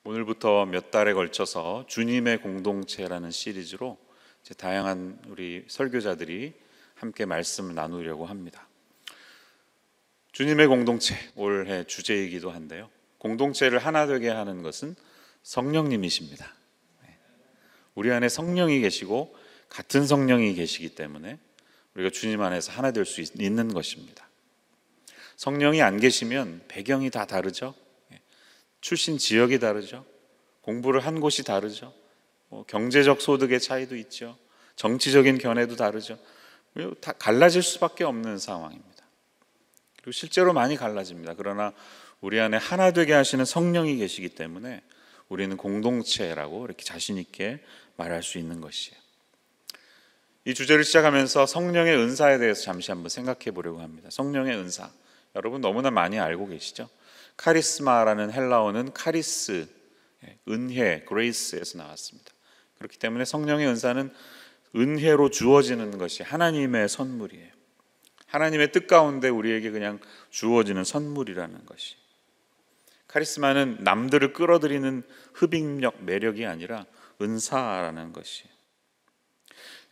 오늘부터 몇 달에 걸쳐서 주님의 공동체라는 시리즈로 다양한 우리 설교자들이 함께 말씀을 나누려고 합니다. 주님의 공동체, 올해 주제이기도 한데요. 공동체를 하나 되게 하는 것은 성령님이십니다. 우리 안에 성령이 계시고 같은 성령이 계시기 때문에 우리가 주님 안에서 하나 될 수 있는 것입니다. 성령이 안 계시면 배경이 다 다르죠. 출신 지역이 다르죠. 공부를 한 곳이 다르죠. 경제적 소득의 차이도 있죠. 정치적인 견해도 다르죠. 다 갈라질 수밖에 없는 상황입니다. 그리고 실제로 많이 갈라집니다. 그러나 우리 안에 하나 되게 하시는 성령이 계시기 때문에 우리는 공동체라고 이렇게 자신 있게 말할 수 있는 것이에요. 이 주제를 시작하면서 성령의 은사에 대해서 잠시 한번 생각해 보려고 합니다. 성령의 은사, 여러분 너무나 많이 알고 계시죠? 카리스마라는 헬라어는 카리스, 은혜, 그레이스에서 나왔습니다. 그렇기 때문에 성령의 은사는 은혜로 주어지는 것이 하나님의 선물이에요. 하나님의 뜻 가운데 우리에게 그냥 주어지는 선물이라는 것이. 카리스마는 남들을 끌어들이는 흡입력, 매력이 아니라 은사라는 것이.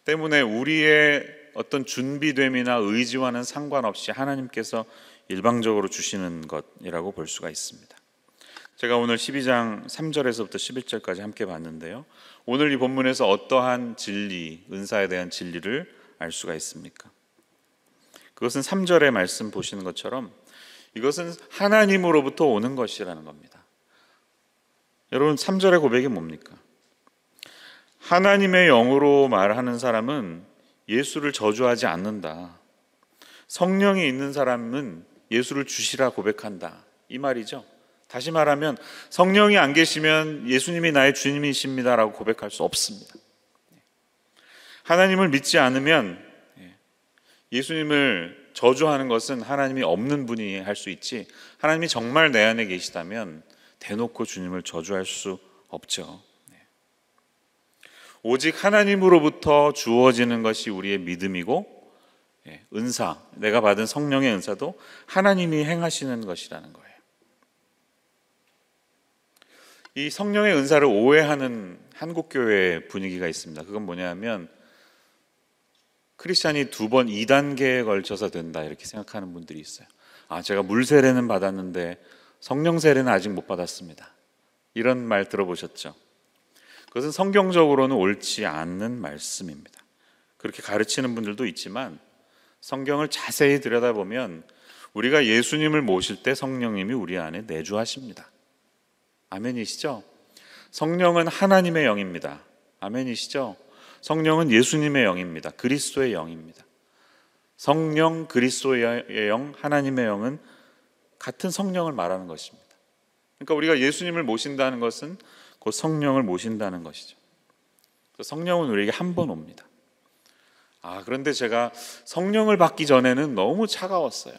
때문에 우리의 어떤 준비됨이나 의지와는 상관없이 하나님께서 일방적으로 주시는 것이라고 볼 수가 있습니다. 제가 오늘 12장 3절에서부터 11절까지 함께 봤는데요. 오늘 이 본문에서 어떠한 진리, 은사에 대한 진리를 알 수가 있습니까? 그것은 3절의 말씀 보시는 것처럼 이것은 하나님으로부터 오는 것이라는 겁니다. 여러분 3절의 고백이 뭡니까? 하나님의 영으로 말하는 사람은 예수를 저주하지 않는다. 성령이 있는 사람은 예수를 주시라 고백한다. 이 말이죠. 다시 말하면 성령이 안 계시면 예수님이 나의 주님이십니다라고 고백할 수 없습니다. 하나님을 믿지 않으면 예수님을 저주하는 것은 하나님이 없는 분이 할 수 있지, 하나님이 정말 내 안에 계시다면 대놓고 주님을 저주할 수 없죠. 오직 하나님으로부터 주어지는 것이 우리의 믿음이고, 은사, 내가 받은 성령의 은사도 하나님이 행하시는 것이라는 거예요. 이 성령의 은사를 오해하는 한국교회 분위기가 있습니다. 그건 뭐냐면 크리스찬이 2번 2단계에 걸쳐서 된다 이렇게 생각하는 분들이 있어요. 제가 물 세례는 받았는데 성령 세례는 아직 못 받았습니다. 이런 말 들어보셨죠? 그것은 성경적으로는 옳지 않는 말씀입니다. 그렇게 가르치는 분들도 있지만 성경을 자세히 들여다보면 우리가 예수님을 모실 때 성령님이 우리 안에 내주하십니다. 아멘이시죠? 성령은 하나님의 영입니다. 아멘이시죠? 성령은 예수님의 영입니다. 그리스도의 영입니다. 성령, 그리스도의 영, 하나님의 영은 같은 성령을 말하는 것입니다. 그러니까 우리가 예수님을 모신다는 것은 곧 성령을 모신다는 것이죠. 성령은 우리에게 한 번 옵니다. 그런데 제가 성령을 받기 전에는 너무 차가웠어요.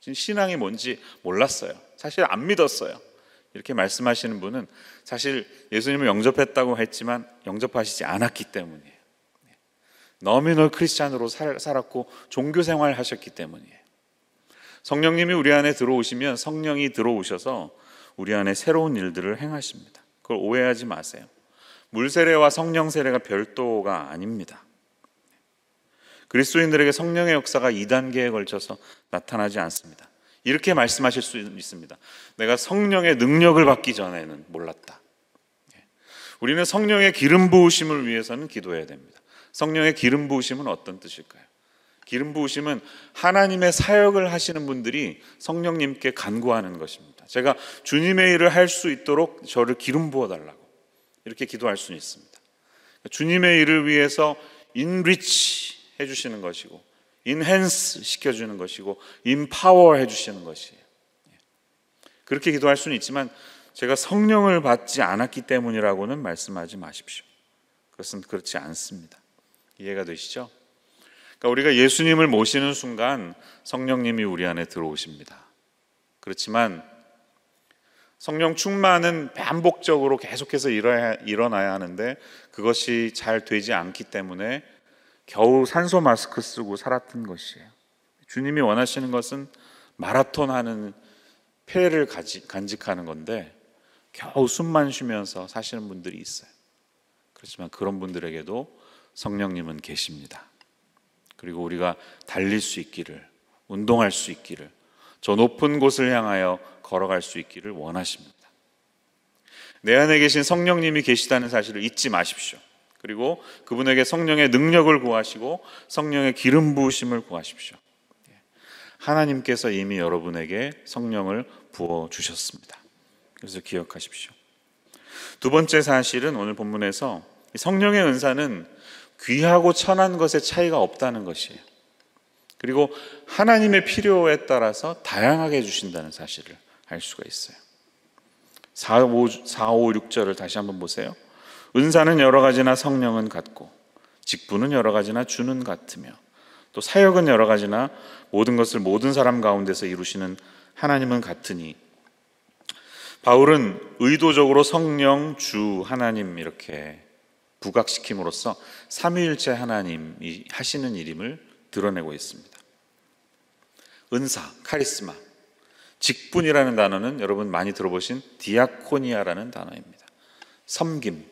신앙이 뭔지 몰랐어요. 사실 안 믿었어요. 이렇게 말씀하시는 분은 사실 예수님을 영접했다고 했지만 영접하시지 않았기 때문이에요. 너미널 크리스찬으로 살았고 종교 생활을 하셨기 때문이에요. 성령님이 우리 안에 들어오시면 성령이 들어오셔서 우리 안에 새로운 일들을 행하십니다. 그걸 오해하지 마세요. 물 세례와 성령 세례가 별도가 아닙니다. 그리스도인들에게 성령의 역사가 2단계에 걸쳐서 나타나지 않습니다. 이렇게 말씀하실 수 있습니다. 내가 성령의 능력을 받기 전에는 몰랐다. 우리는 성령의 기름 부으심을 위해서는 기도해야 됩니다. 성령의 기름 부으심은 어떤 뜻일까요? 기름 부으심은 하나님의 사역을 하시는 분들이 성령님께 간구하는 것입니다. 제가 주님의 일을 할 수 있도록 저를 기름 부어달라고 이렇게 기도할 수는 있습니다. 주님의 일을 위해서 enrich 해주시는 것이고, enhance 시켜주는 것이고, empower 해주시는 것이에요. 그렇게 기도할 수는 있지만 제가 성령을 받지 않았기 때문이라고는 말씀하지 마십시오. 그것은 그렇지 않습니다. 이해가 되시죠? 그러니까 우리가 예수님을 모시는 순간 성령님이 우리 안에 들어오십니다. 그렇지만 성령 충만은 반복적으로 계속해서 일어나야 하는데 그것이 잘 되지 않기 때문에 겨우 산소 마스크 쓰고 살았던 것이에요. 주님이 원하시는 것은 마라톤 하는 폐를 간직하는 건데 겨우 숨만 쉬면서 사시는 분들이 있어요. 그렇지만 그런 분들에게도 성령님은 계십니다. 그리고 우리가 달릴 수 있기를, 운동할 수 있기를, 저 높은 곳을 향하여 걸어갈 수 있기를 원하십니다. 내 안에 계신 성령님이 계시다는 사실을 잊지 마십시오. 그리고 그분에게 성령의 능력을 구하시고 성령의 기름 부으심을 구하십시오. 하나님께서 이미 여러분에게 성령을 부어주셨습니다. 그래서 기억하십시오. 두 번째 사실은 오늘 본문에서 성령의 은사는 귀하고 천한 것의 차이가 없다는 것이에요. 그리고 하나님의 필요에 따라서 다양하게 해주신다는 사실을 알 수가 있어요. 4, 5, 6절을 다시 한번 보세요. 은사는 여러 가지나 성령은 같고 직분은 여러 가지나 주는 같으며 또 사역은 여러 가지나 모든 것을 모든 사람 가운데서 이루시는 하나님은 같으니. 바울은 의도적으로 성령, 주, 하나님 이렇게 부각시킴으로써 삼위일체 하나님이 하시는 일임을 드러내고 있습니다. 은사, 카리스마, 직분이라는 단어는 여러분 많이 들어보신 디아코니아라는 단어입니다. 섬김,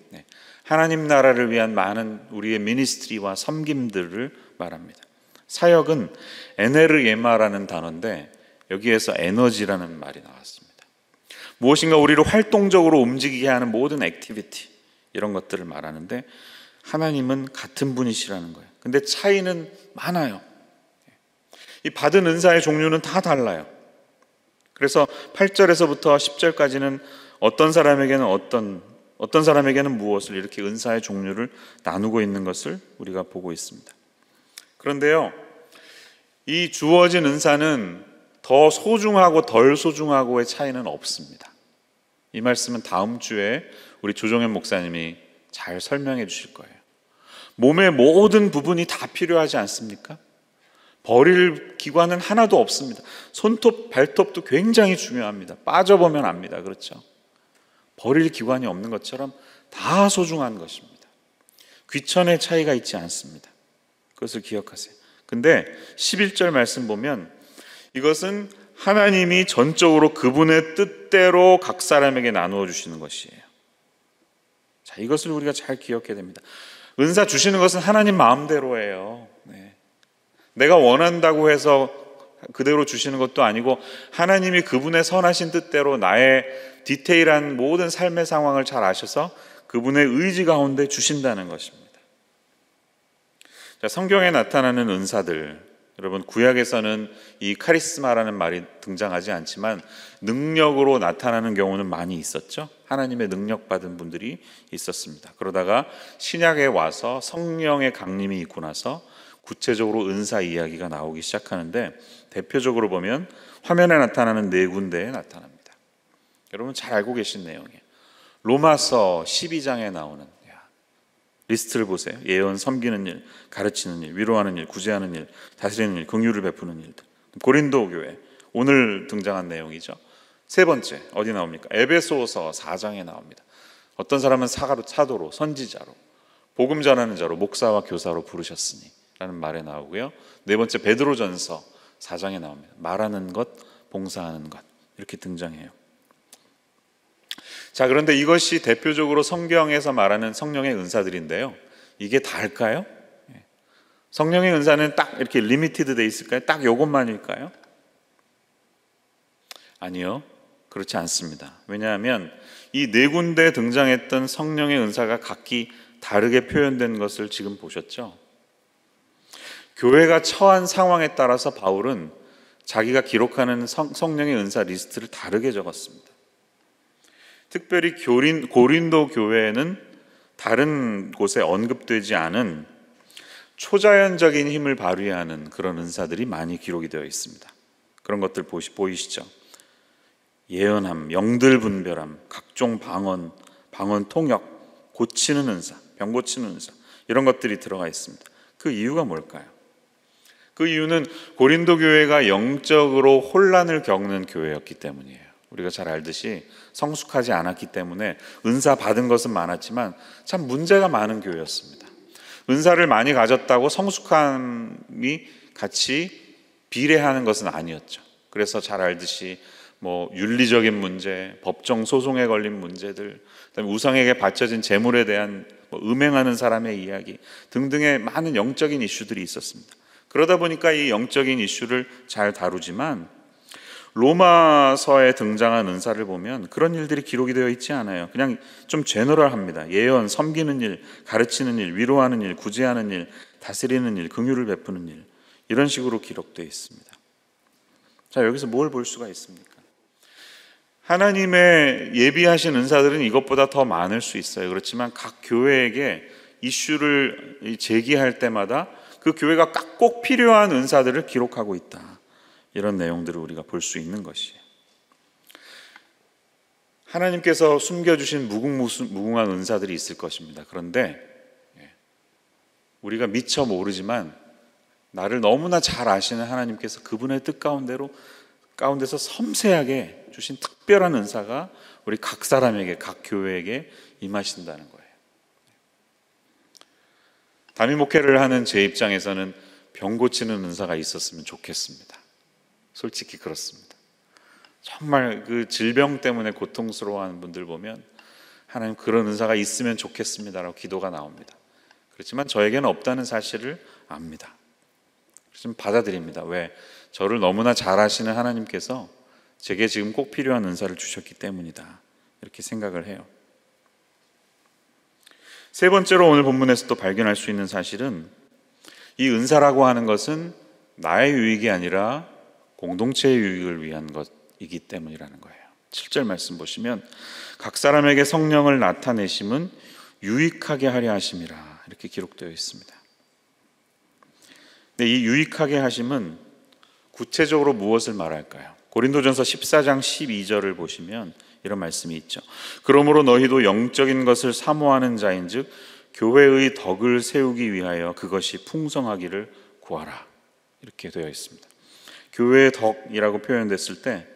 하나님 나라를 위한 많은 우리의 미니스트리와 섬김들을 말합니다. 사역은 에네르예마라는 단어인데 여기에서 에너지라는 말이 나왔습니다. 무엇인가 우리를 활동적으로 움직이게 하는 모든 액티비티, 이런 것들을 말하는데 하나님은 같은 분이시라는 거예요. 근데 차이는 많아요. 이 받은 은사의 종류는 다 달라요. 그래서 8절에서부터 10절까지는 어떤 사람에게는 어떤 사람에게는 무엇을 이렇게 은사의 종류를 나누고 있는 것을 우리가 보고 있습니다. 그런데요, 이 주어진 은사는 더 소중하고 덜 소중하고의 차이는 없습니다. 이 말씀은 다음 주에 우리 조정현 목사님이 잘 설명해 주실 거예요. 몸의 모든 부분이 다 필요하지 않습니까? 버릴 기관은 하나도 없습니다. 손톱, 발톱도 굉장히 중요합니다. 빠져보면 압니다. 그렇죠? 버릴 기관이 없는 것처럼 다 소중한 것입니다. 귀천의 차이가 있지 않습니다. 그것을 기억하세요. 근데 11절 말씀 보면 이것은 하나님이 전적으로 그분의 뜻대로 각 사람에게 나누어 주시는 것이에요. 자, 이것을 우리가 잘 기억해야 됩니다. 은사 주시는 것은 하나님 마음대로예요. 내가 원한다고 해서 그대로 주시는 것도 아니고 하나님이 그분의 선하신 뜻대로 나의 디테일한 모든 삶의 상황을 잘 아셔서 그분의 의지 가운데 주신다는 것입니다. 자, 성경에 나타나는 은사들, 여러분 구약에서는 이 카리스마라는 말이 등장하지 않지만 능력으로 나타나는 경우는 많이 있었죠. 하나님의 능력 받은 분들이 있었습니다. 그러다가 신약에 와서 성령의 강림이 있고 나서 구체적으로 은사 이야기가 나오기 시작하는데 대표적으로 보면 화면에 나타나는 네 군데에 나타납니다. 여러분 잘 알고 계신 내용이에요. 로마서 12장에 나오는 리스트를 보세요. 예언, 섬기는 일, 가르치는 일, 위로하는 일, 구제하는 일, 다스리는 일, 긍휼을 베푸는 일들. 고린도 교회, 오늘 등장한 내용이죠. 세 번째 어디 나옵니까? 에베소서 4장에 나옵니다. 어떤 사람은 사도로, 선지자로, 복음 전하는 자로, 목사와 교사로 부르셨으니 라는 말에 나오고요. 네 번째 베드로전서 4장에 나옵니다. 말하는 것, 봉사하는 것 이렇게 등장해요. 자, 그런데 이것이 대표적으로 성경에서 말하는 성령의 은사들인데요. 이게 다일까요? 성령의 은사는 딱 이렇게 리미티드 돼 있을까요? 딱 요것만일까요? 아니요, 그렇지 않습니다. 왜냐하면 이 네 군데 등장했던 성령의 은사가 각기 다르게 표현된 것을 지금 보셨죠? 교회가 처한 상황에 따라서 바울은 자기가 기록하는 성령의 은사 리스트를 다르게 적었습니다. 특별히 고린도 교회에는 다른 곳에 언급되지 않은 초자연적인 힘을 발휘하는 그런 은사들이 많이 기록이 되어 있습니다. 그런 것들 보이시죠? 예언함, 영들 분별함, 각종 방언 통역, 고치는 은사, 병 고치는 은사 이런 것들이 들어가 있습니다. 그 이유가 뭘까요? 그 이유는 고린도 교회가 영적으로 혼란을 겪는 교회였기 때문이에요. 우리가 잘 알듯이 성숙하지 않았기 때문에 은사 받은 것은 많았지만 참 문제가 많은 교회였습니다. 은사를 많이 가졌다고 성숙함이 같이 비례하는 것은 아니었죠. 그래서 잘 알듯이 뭐 윤리적인 문제, 법정 소송에 걸린 문제들, 그다음에 우상에게 바쳐진 재물에 대한 음행하는 사람의 이야기 등등의 많은 영적인 이슈들이 있었습니다. 그러다 보니까 이 영적인 이슈를 잘 다루지만 로마서에 등장한 은사를 보면 그런 일들이 기록이 되어 있지 않아요. 그냥 좀 제너럴합니다. 예언, 섬기는 일, 가르치는 일, 위로하는 일, 구제하는 일, 다스리는 일, 긍휼을 베푸는 일, 이런 식으로 기록되어 있습니다. 자, 여기서 뭘 볼 수가 있습니까? 하나님의 예비하신 은사들은 이것보다 더 많을 수 있어요. 그렇지만 각 교회에게 이슈를 제기할 때마다 그 교회가 꼭 필요한 은사들을 기록하고 있다. 이런 내용들을 우리가 볼 수 있는 것이에요. 하나님께서 숨겨주신 무궁한 은사들이 있을 것입니다. 그런데 우리가 미처 모르지만 나를 너무나 잘 아시는 하나님께서 그분의 뜻 가운데서 섬세하게 주신 특별한 은사가 우리 각 사람에게, 각 교회에게 임하신다는 거예요. 담임 목회를 하는 제 입장에서는 병 고치는 은사가 있었으면 좋겠습니다. 솔직히 그렇습니다. 정말 그 질병 때문에 고통스러워하는 분들 보면 하나님 그런 은사가 있으면 좋겠습니다라고 기도가 나옵니다. 그렇지만 저에게는 없다는 사실을 압니다. 좀 받아들입니다. 왜? 저를 너무나 잘 아시는 하나님께서 제게 지금 꼭 필요한 은사를 주셨기 때문이다. 이렇게 생각을 해요. 세 번째로 오늘 본문에서 또 발견할 수 있는 사실은 이 은사라고 하는 것은 나의 유익이 아니라 공동체의 유익을 위한 것이기 때문이라는 거예요. 7절 말씀 보시면 각 사람에게 성령을 나타내심은 유익하게 하려 하심이라 이렇게 기록되어 있습니다. 근데 이 유익하게 하심은 구체적으로 무엇을 말할까요? 고린도전서 14장 12절을 보시면 이런 말씀이 있죠. 그러므로 너희도 영적인 것을 사모하는 자인즉 교회의 덕을 세우기 위하여 그것이 풍성하기를 구하라. 이렇게 되어 있습니다. 교회의 덕이라고 표현됐을 때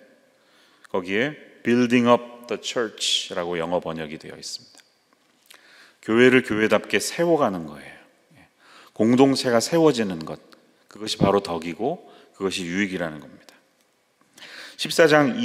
거기에 building up the church라고 영어 번역이 되어 있습니다. 교회를 교회답게 세워가는 거예요. 공동체가 세워지는 것, 그것이 바로 덕이고 그것이 유익이라는 겁니다. 14장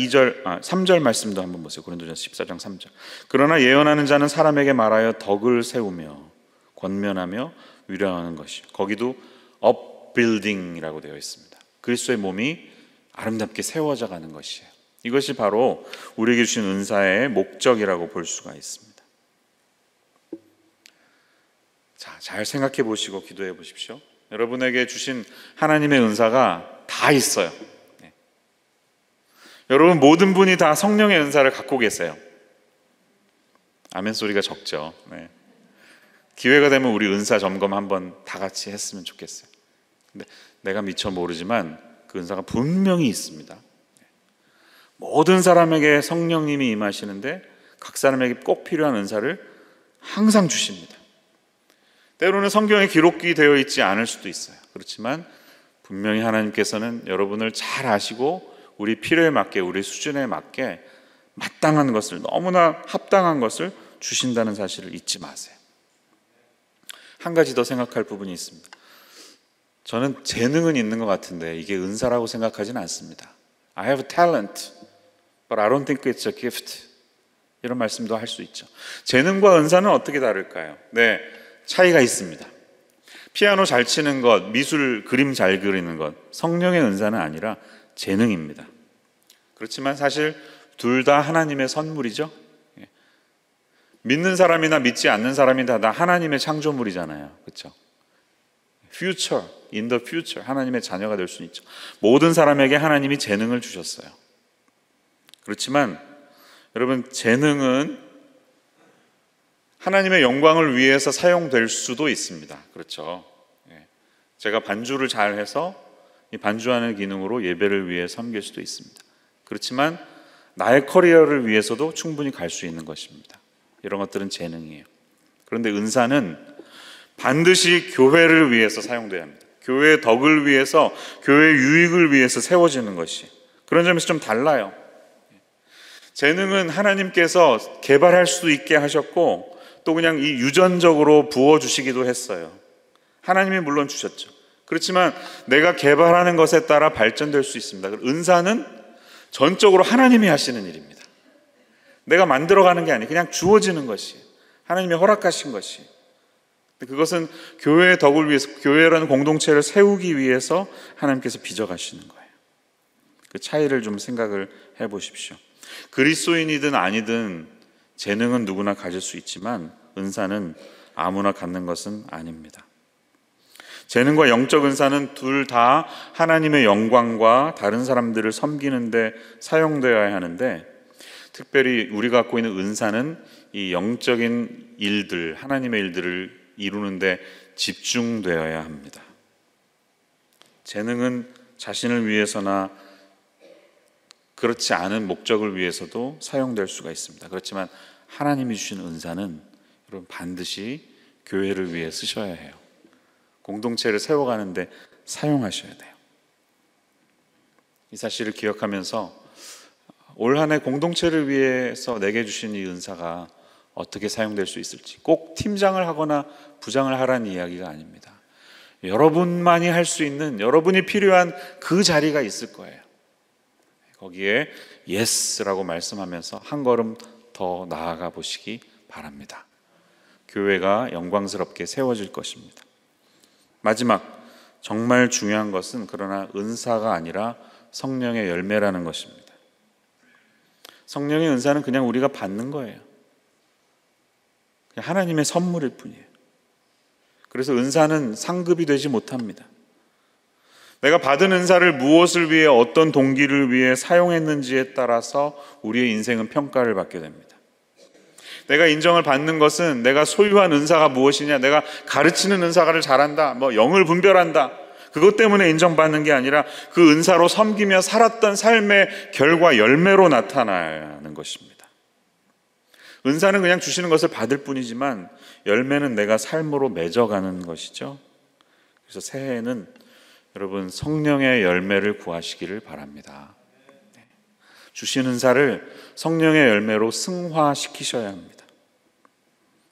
3절 말씀도 한번 보세요. 고린도전서 14장 3절. 그러나 예언하는 자는 사람에게 말하여 덕을 세우며 권면하며 위로하는 것이, 거기도 upbuilding이라고 되어 있습니다. 그리스도의 몸이 아름답게 세워져 가는 것이에요. 이것이 바로 우리에게 주신 은사의 목적이라고 볼 수가 있습니다. 자, 잘 생각해 보시고 기도해 보십시오. 여러분에게 주신 하나님의 은사가 다 있어요. 여러분 모든 분이 다 성령의 은사를 갖고 계세요. 아멘 소리가 적죠. 네. 기회가 되면 우리 은사 점검 한번 다 같이 했으면 좋겠어요. 근데 내가 미처 모르지만 그 은사가 분명히 있습니다. 모든 사람에게 성령님이 임하시는데 각 사람에게 꼭 필요한 은사를 항상 주십니다. 때로는 성경에 기록이 되어 있지 않을 수도 있어요. 그렇지만 분명히 하나님께서는 여러분을 잘 아시고 우리 필요에 맞게, 우리 수준에 맞게 마땅한 것을, 너무나 합당한 것을 주신다는 사실을 잊지 마세요. 한 가지 더 생각할 부분이 있습니다. 저는 재능은 있는 것 같은데 이게 은사라고 생각하지는 않습니다. I have talent, but I don't think it's a gift. 이런 말씀도 할 수 있죠. 재능과 은사는 어떻게 다를까요? 네, 차이가 있습니다. 피아노 잘 치는 것, 미술, 그림 잘 그리는 것, 성령의 은사는 아니라 재능입니다. 그렇지만 사실 둘 다 하나님의 선물이죠. 믿는 사람이나 믿지 않는 사람이 다 하나님의 창조물이잖아요. 그렇죠? Future, in the future 하나님의 자녀가 될 수 있죠. 모든 사람에게 하나님이 재능을 주셨어요. 그렇지만 여러분 재능은 하나님의 영광을 위해서 사용될 수도 있습니다. 그렇죠? 제가 반주를 잘해서 이 반주하는 기능으로 예배를 위해 섬길 수도 있습니다. 그렇지만 나의 커리어를 위해서도 충분히 갈 수 있는 것입니다. 이런 것들은 재능이에요. 그런데 은사는 반드시 교회를 위해서 사용돼야 합니다. 교회의 덕을 위해서, 교회의 유익을 위해서 세워지는 것이, 그런 점에서 좀 달라요. 재능은 하나님께서 개발할 수 있게 하셨고 또 그냥 이 유전적으로 부어주시기도 했어요. 하나님이 물론 주셨죠. 그렇지만 내가 개발하는 것에 따라 발전될 수 있습니다. 은사는 전적으로 하나님이 하시는 일입니다. 내가 만들어가는 게 아니에요. 그냥 주어지는 것이, 하나님이 허락하신 것이. 그것은 교회의 덕을 위해서, 교회라는 공동체를 세우기 위해서 하나님께서 빚어가시는 거예요. 그 차이를 좀 생각을 해보십시오. 그리스도인이든 아니든 재능은 누구나 가질 수 있지만 은사는 아무나 갖는 것은 아닙니다. 재능과 영적 은사는 둘 다 하나님의 영광과 다른 사람들을 섬기는 데 사용되어야 하는데, 특별히 우리가 갖고 있는 은사는 이 영적인 일들, 하나님의 일들을 이루는 데 집중되어야 합니다. 재능은 자신을 위해서나 그렇지 않은 목적을 위해서도 사용될 수가 있습니다. 그렇지만 하나님이 주신 은사는 여러분 반드시 교회를 위해 쓰셔야 해요. 공동체를 세워가는데 사용하셔야 돼요. 이 사실을 기억하면서 올 한 해 공동체를 위해서 내게 주신 이 은사가 어떻게 사용될 수 있을지, 꼭 팀장을 하거나 부장을 하라는 이야기가 아닙니다. 여러분만이 할 수 있는, 여러분이 필요한 그 자리가 있을 거예요. 거기에 예스라고 말씀하면서 한 걸음 더 나아가 보시기 바랍니다. 교회가 영광스럽게 세워질 것입니다. 마지막, 정말 중요한 것은 그러나 은사가 아니라 성령의 열매라는 것입니다. 성령의 은사는 그냥 우리가 받는 거예요. 그냥 하나님의 선물일 뿐이에요. 그래서 은사는 상급이 되지 못합니다. 내가 받은 은사를 무엇을 위해, 어떤 동기를 위해 사용했는지에 따라서 우리의 인생은 평가를 받게 됩니다. 내가 인정을 받는 것은 내가 소유한 은사가 무엇이냐, 내가 가르치는 은사를 잘한다, 영을 분별한다, 그것 때문에 인정받는 게 아니라 그 은사로 섬기며 살았던 삶의 결과, 열매로 나타나는 것입니다. 은사는 그냥 주시는 것을 받을 뿐이지만 열매는 내가 삶으로 맺어가는 것이죠. 그래서 새해에는 여러분 성령의 열매를 구하시기를 바랍니다. 주신 은사를 성령의 열매로 승화시키셔야 합니다.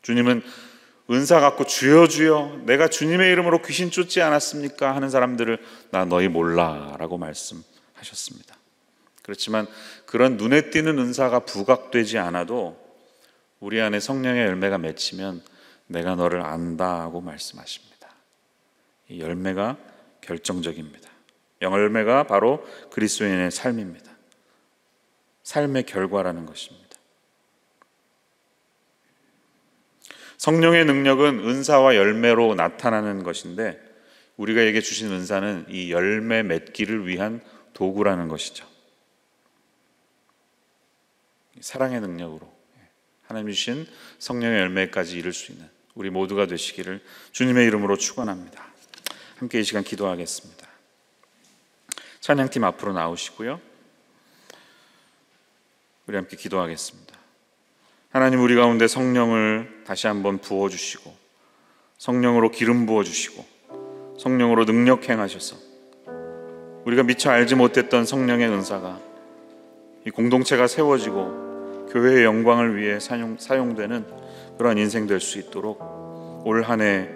주님은 은사 갖고 주여 주여 내가 주님의 이름으로 귀신 쫓지 않았습니까? 하는 사람들을 나 너희 몰라 라고 말씀하셨습니다. 그렇지만 그런 눈에 띄는 은사가 부각되지 않아도 우리 안에 성령의 열매가 맺히면 내가 너를 안다 하고 말씀하십니다. 이 열매가 결정적입니다. 열매가 바로 그리스도인의 삶입니다. 삶의 결과라는 것입니다. 성령의 능력은 은사와 열매로 나타나는 것인데 우리가에게 주신 은사는 이 열매 맺기를 위한 도구라는 것이죠. 사랑의 능력으로 하나님 주신 성령의 열매까지 이룰 수 있는 우리 모두가 되시기를 주님의 이름으로 축원합니다. 함께 이 시간 기도하겠습니다. 찬양팀 앞으로 나오시고요. 우리 함께 기도하겠습니다. 하나님, 우리 가운데 성령을 다시 한번 부어주시고 성령으로 기름 부어주시고 성령으로 능력 행하셔서 우리가 미처 알지 못했던 성령의 은사가 이 공동체가 세워지고 교회의 영광을 위해 사용되는 그런 인생 될 수 있도록 올 한 해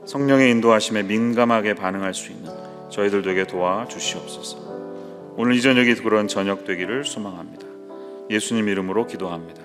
성령의 인도하심에 민감하게 반응할 수 있는 저희들 되게 도와주시옵소서. 오늘 이 저녁이 그런 저녁 되기를 소망합니다. 예수님 이름으로 기도합니다.